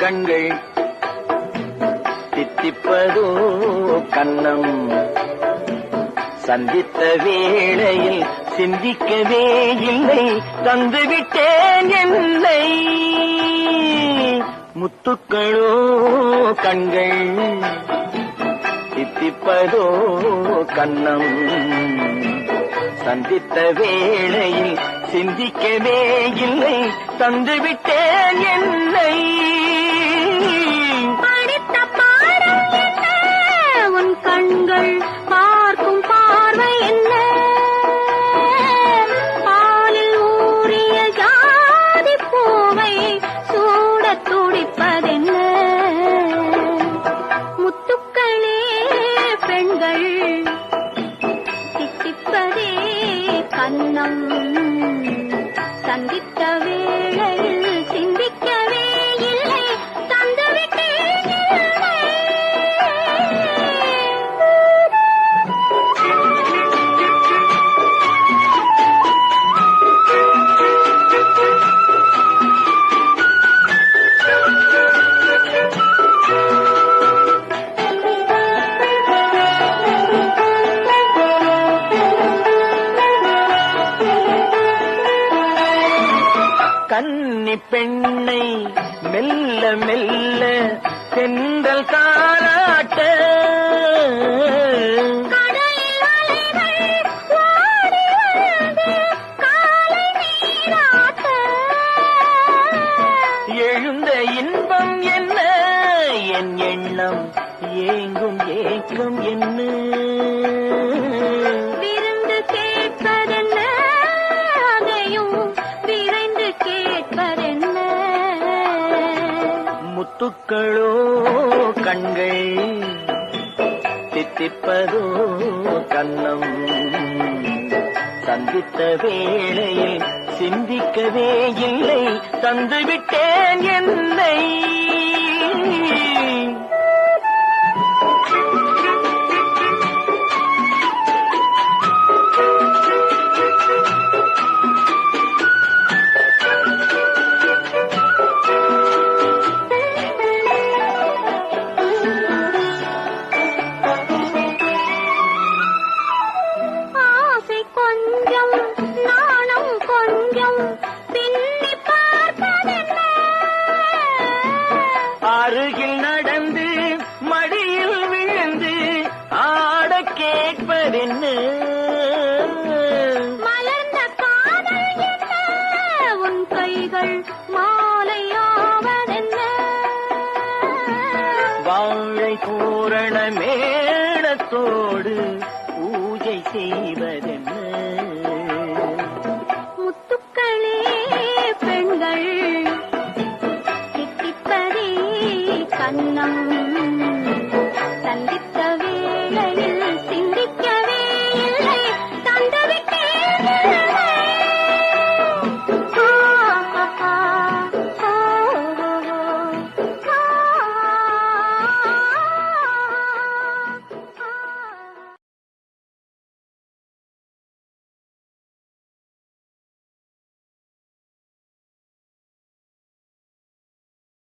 கண்கள் தித்திப்பதோ கன்னம் சந்தித்த வேளையில் சிந்திக்கவே இல்லை தந்துவிட்டேன் என்னை முத்துக்களோ கண்கள் தித்திப்பதோ கன்னம் சந்தித்த வேளையில் சிந்திக்கவே இல்லை தந்துவிட்டேன் என்னை படித்த பாடம் என்ன உன் கண்கள் பார்க்கும் பார்வை என்ன பாலில் ஊறிய ஜாதி பூவை சூட துடிப்பதென்ன முத்துக்களே பெண்கள் தித்திப்பதே கன்னம் சந்தித்த வேளையில் சிந்திக்கவே இல்லை தந்துவிட்டேன் என்னை கன்னி பெண்ணை மெல்ல மெல்ல தென்றல் தாராட்ட கடலில் அலைகள் ஓடி வந்து காலை நீராட்ட எழுந்த இன்பம் என்ன என் எண்ணம் ஏங்கும் ஏக்கம் என்ன விருந்து கேட்பதென்ன அதையும் விரைந்து கேட்பதென்ன முத்துக்களோ கண்கள் தித்திப்பதோ கன்னம் சந்தித்த வேளையில் சிந்திக்கவே இல்லை தந்துவிட்டேன் என்னை